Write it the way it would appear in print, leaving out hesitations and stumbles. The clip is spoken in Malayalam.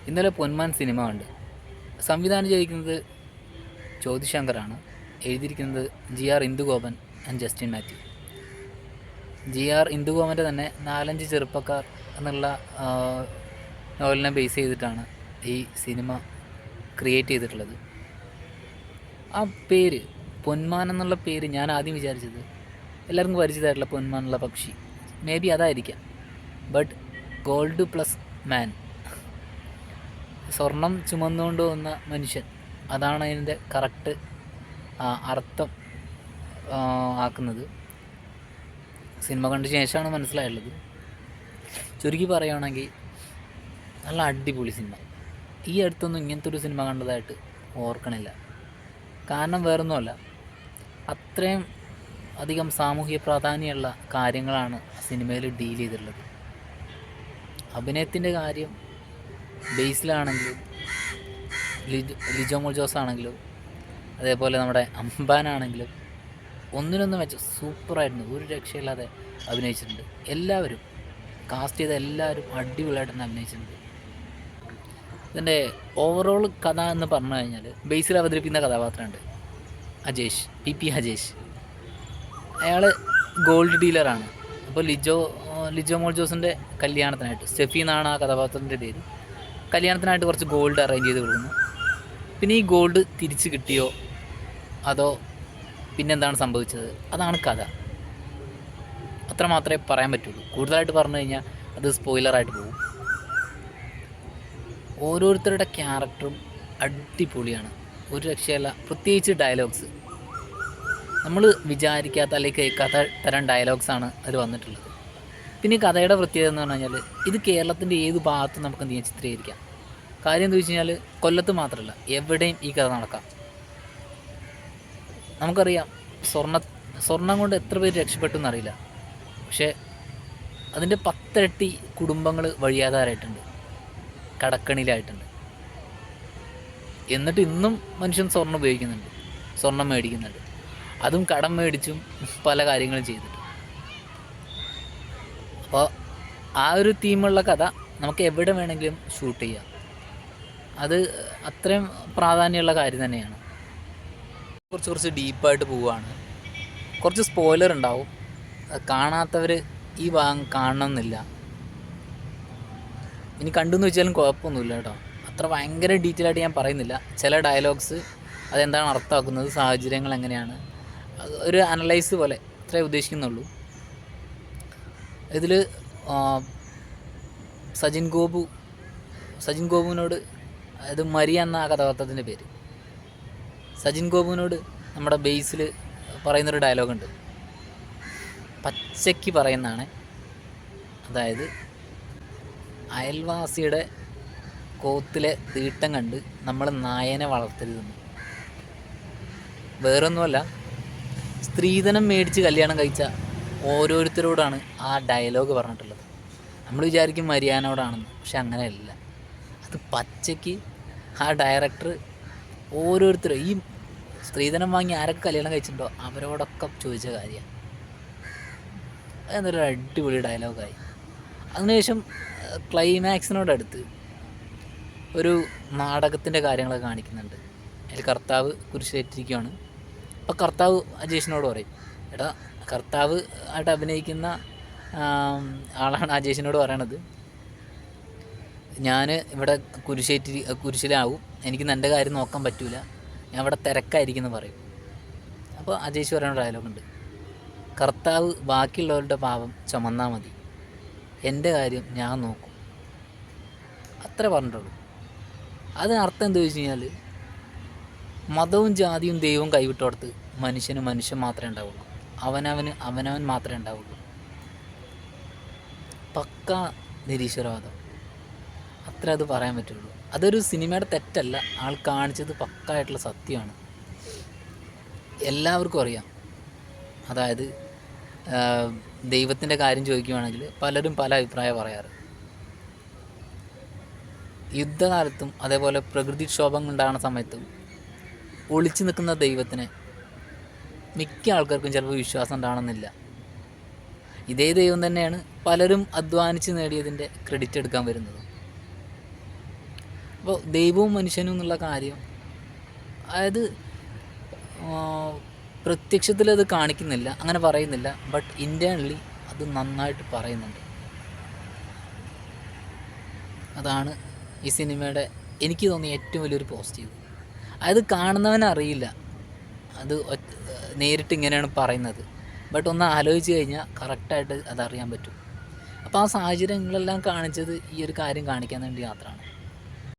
ഇന്നലെ പൊന്മാൻ സിനിമ കണ്ട്. സംവിധാനം ചെയ്തിരിക്കുന്നത് ജ്യോതിശങ്കറാണ്. എഴുതിയിരിക്കുന്നത് GR Indugopan and Justin Mathew. GR ഇന്ദുഗോപൻ്റെ തന്നെ 4-5 ചെറുപ്പക്കാർ എന്നുള്ള നോവലിനെ ബേസ് ചെയ്തിട്ടാണ് ഈ സിനിമ ക്രിയേറ്റ് ചെയ്തിട്ടുള്ളത്. ആ പേര് പൊന്മാൻ എന്നുള്ള പേര് ഞാൻ ആദ്യം വിചാരിച്ചത് എല്ലാവർക്കും പരിചിതമായിട്ടുള്ള പൊന്മാൻ എന്നുള്ള പക്ഷി, മേ ബി അതായിരിക്കാം. ബട്ട് ഗോൾഡ് പ്ലസ് മാൻ, സ്വർണം ചുമന്നുകൊണ്ട് വന്ന മനുഷ്യൻ, അതാണ് അതിൻ്റെ കറക്റ്റ് അർത്ഥം ആക്കുന്നത്. സിനിമ കണ്ട ശേഷമാണ് മനസ്സിലായുള്ളത്. ചുരുക്കി പറയുകയാണെങ്കിൽ നല്ല അടിപൊളി സിനിമ. ഈ അടുത്തൊന്നും ഇങ്ങനത്തെ ഒരു സിനിമ കണ്ടതായിട്ട് ഓർക്കണില്ല. കാരണം വേറൊന്നുമല്ല, അത്രയും അധികം സാമൂഹിക പ്രാധാന്യമുള്ള കാര്യങ്ങളാണ് സിനിമയിൽ ഡീൽ ചെയ്തിട്ടുള്ളത്. അഭിനയത്തിൻ്റെ കാര്യം ബേസിലാണെങ്കിലും, ലിജോ മോൾ ജോസ് ആണെങ്കിലും, അതേപോലെ നമ്മുടെ അംബാനാണെങ്കിലും ഒന്നിനൊന്നും വെച്ച് സൂപ്പറായിരുന്നു. ഒരു രക്ഷയില്ലാതെ അഭിനയിച്ചിട്ടുണ്ട്. എല്ലാവരും കാസ്റ്റ് ചെയ്ത എല്ലാവരും അടിപൊളിയായിട്ട് തന്നെ അഭിനയിച്ചിട്ടുണ്ട്. ഇതിൻ്റെ ഓവറോൾ കഥ എന്ന് പറഞ്ഞു കഴിഞ്ഞാൽ ബേസിൽ അവതരിപ്പിക്കുന്ന കഥാപാത്രമുണ്ട് അജേഷ്, PP അജേഷ്. അയാൾ ഗോൾഡ് ഡീലറാണ്. അപ്പോൾ ലിജോ മോൾ ജോസിൻ്റെ കല്യാണത്തിനായിട്ട്, സ്റ്റെഫി എന്നാണ് ആ കഥാപാത്രത്തിൻ്റെ പേര്, കല്യാണത്തിനായിട്ട് കുറച്ച് ഗോൾഡ് അറേഞ്ച് ചെയ്ത് കൊടുക്കുന്നു. പിന്നെ ഈ ഗോൾഡ് തിരിച്ച് കിട്ടിയോ അതോ പിന്നെന്താണ് സംഭവിച്ചത്, അതാണ് കഥ. അത്ര മാത്രമേ പറയാൻ പറ്റുള്ളൂ. കൂടുതലായിട്ട് പറഞ്ഞു കഴിഞ്ഞാൽ അത് സ്പോയിലറായിട്ട് പോകും. ഓരോരുത്തരുടെ ക്യാരക്ടറും അടിപൊളിയാണ്, ഒരു രക്ഷയല്ല. പ്രത്യേകിച്ച് ഡയലോഗ്സ്, നമ്മൾ വിചാരിക്കാത്ത അല്ലെങ്കിൽ കേൾക്കാത്ത തരം ഡയലോഗ്സാണ് അതിൽ വന്നിട്ടുള്ളത്. പിന്നെ കഥയുടെ പ്രത്യേകത എന്ന് പറഞ്ഞു കഴിഞ്ഞാൽ ഇത് കേരളത്തിൻ്റെ ഏത് ഭാഗത്തും നമുക്ക് എന്ത് ചെയ്യാൻ ചിത്രീകരിക്കാം. കാര്യം എന്താ വെച്ച് കഴിഞ്ഞാൽ കൊല്ലത്ത് മാത്രമല്ല, എവിടെയും ഈ കഥ നടക്കാം. നമുക്കറിയാം സ്വർണം കൊണ്ട് എത്ര പേര് രക്ഷപ്പെട്ടു എന്നറിയില്ല. പക്ഷേ അതിൻ്റെ 10 ഇരട്ടി കുടുംബങ്ങൾ വഴിയാധാരമായിട്ടുണ്ട്, കടക്കണിയിലായിട്ടുണ്ട്. എന്നിട്ട് ഇന്നും മനുഷ്യൻ സ്വർണ്ണം ഉപയോഗിക്കുന്നുണ്ട്, സ്വർണം മേടിക്കുന്നുണ്ട്. അതും കടം മേടിച്ചും പല കാര്യങ്ങളും ചെയ്തിട്ട്. അപ്പോൾ ആ ഒരു തീമുള്ള കഥ നമുക്ക് എവിടെ വേണമെങ്കിലും ഷൂട്ട് ചെയ്യാം. അത് അത്രയും പ്രാധാന്യമുള്ള കാര്യം തന്നെയാണ്. കുറച്ച് ഡീപ്പായിട്ട് പോവുകയാണ്. കുറച്ച് സ്പോയിലർ ഉണ്ടാവും. കാണാത്തവർ ഈ ഭാഗം കാണണമെന്നില്ല. ഇനി കണ്ടെന്ന് വെച്ചാലും കുഴപ്പമൊന്നുമില്ല കേട്ടോ. അത്ര ഭയങ്കര ഡീറ്റെയിൽ ആയിട്ട് ഞാൻ പറയുന്നില്ല. ചില ഡയലോഗ്സ് അതെന്താണ് അർത്ഥമാക്കുന്നത്, സാഹചര്യങ്ങൾ എങ്ങനെയാണ്, ഒരു അനലൈസ് പോലെ അത്രേ ഉദ്ദേശിക്കുന്നുള്ളൂ. ഇതിൽ സജിൻ ഗോപുവിനോട്, അതായത് മരിയ എന്ന ആ കഥാപാത്രത്തിൻ്റെ പേര്, സജിൻ ഗോപുവിനോട് നമ്മുടെ ബേസിൽ പറയുന്നൊരു ഡയലോഗുണ്ട്. പച്ചയ്ക്ക് പറയുന്നതാണ്. അതായത് അയൽവാസിയുടെ കോത്തിലെ തീട്ടം കണ്ട് നമ്മൾ നായനെ വളർത്തരുതെന്ന്. വേറൊന്നുമല്ല, സ്ത്രീധനം മേടിച്ച് കല്യാണം കഴിച്ച ഓരോരുത്തരോടാണ് ആ ഡയലോഗ് പറഞ്ഞിട്ടുള്ളത്. നമ്മൾ വിചാരിക്കും മരിയാനോടാണെന്ന്, പക്ഷെ അങ്ങനെയല്ല. അത് പച്ചയ്ക്ക് ആ ഡയറക്ടർ ഓരോരുത്തരും, ഈ സ്ത്രീധനം വാങ്ങി ആരൊക്കെ കല്യാണം കഴിച്ചിട്ടുണ്ടോ അവരോടൊക്കെ ചോദിച്ച കാര്യമാണ്. അതെന്നൊരു അടിപൊളി ഡയലോഗായി. അതിനുശേഷം ക്ലൈമാക്സിനോടടുത്ത് ഒരു നാടകത്തിൻ്റെ കാര്യങ്ങളൊക്കെ കാണിക്കുന്നുണ്ട്. അതിൽ കർത്താവ് കുരിശേറ്റിരിക്കുകയാണ്. അപ്പോൾ കർത്താവ് അജേഷിനോട് പറയും, എടാ, കർത്താവ് ആയിട്ട് അഭിനയിക്കുന്ന ആളാണ് അജേഷിനോട് പറയണത്, ഞാൻ ഇവിടെ കുരിശിലാവും, എനിക്ക് എൻ്റെ കാര്യം നോക്കാൻ പറ്റില്ല, ഞാൻ ഇവിടെ തിരക്കായിരിക്കുമെന്ന് പറയും. അപ്പോൾ അജേഷ് പറയുന്ന ഡയലോഗുണ്ട്, കർത്താവ് ബാക്കിയുള്ളവരുടെ പാപം ചുമന്നാൽ മതി, എൻ്റെ കാര്യം ഞാൻ നോക്കും. അത്ര പറഞ്ഞിട്ടുള്ളൂ. അതിനർത്ഥം എന്താ വെച്ച് കഴിഞ്ഞാൽ മതവും ജാതിയും ദൈവവും കൈവിട്ടോടത്ത് മനുഷ്യന് മനുഷ്യൻ മാത്രമേ ഉണ്ടാവുള്ളൂ, അവനവൻ മാത്രമേ ഉണ്ടാവുള്ളൂ. പക്ക നിരീശ്വരവാദം, അത്ര അത് പറയാൻ പറ്റുള്ളൂ. അതൊരു സിനിമയുടെ തെറ്റല്ല, ആൾ കാണിച്ചത് പക്കായിട്ടുള്ള സത്യമാണ്. എല്ലാവർക്കും അറിയാം. അതായത് ദൈവത്തിൻ്റെ കാര്യം ചോദിക്കുകയാണെങ്കിൽ പലരും പല അഭിപ്രായം പറയാറ്. യുദ്ധകാലത്തും അതേപോലെ പ്രകൃതിക്ഷോഭങ്ങൾ ഉണ്ടാകുന്ന സമയത്തും ഒളിച്ചു നിൽക്കുന്ന ദൈവത്തിനെ മിക്ക ആൾക്കാർക്കും ചിലപ്പോൾ വിശ്വാസം ഉണ്ടാകണമെന്നില്ല. ഇതേ ദൈവം തന്നെയാണ് പലരും അധ്വാനിച്ച് നേടിയതിൻ്റെ ക്രെഡിറ്റ് എടുക്കാൻ വരുന്നത്. അപ്പോൾ ദൈവവും മനുഷ്യനും എന്നുള്ള കാര്യം, അതായത് പ്രത്യക്ഷത്തിൽ അത് കാണിക്കുന്നില്ല, അങ്ങനെ പറയുന്നില്ല, ബട്ട് ഇൻറ്റേർണലി അത് നന്നായിട്ട് പറയുന്നുണ്ട്. അതാണ് ഈ സിനിമയുടെ എനിക്ക് തോന്നിയ ഏറ്റവും വലിയൊരു പോസിറ്റീവ്. അത് കാണുന്നവനറിയില്ല അത് നേരിട്ട് ഇങ്ങനെയാണ് പറയുന്നത്, ബട്ട് ഒന്ന് ആലോചിച്ച് കഴിഞ്ഞാൽ കറക്റ്റായിട്ട് അതറിയാൻ പറ്റും. അപ്പോൾ ആ സാഹചര്യങ്ങളെല്ലാം കാണിച്ചത് ഈ ഒരു കാര്യം കാണിക്കാൻ വേണ്ടി മാത്രമാണ്.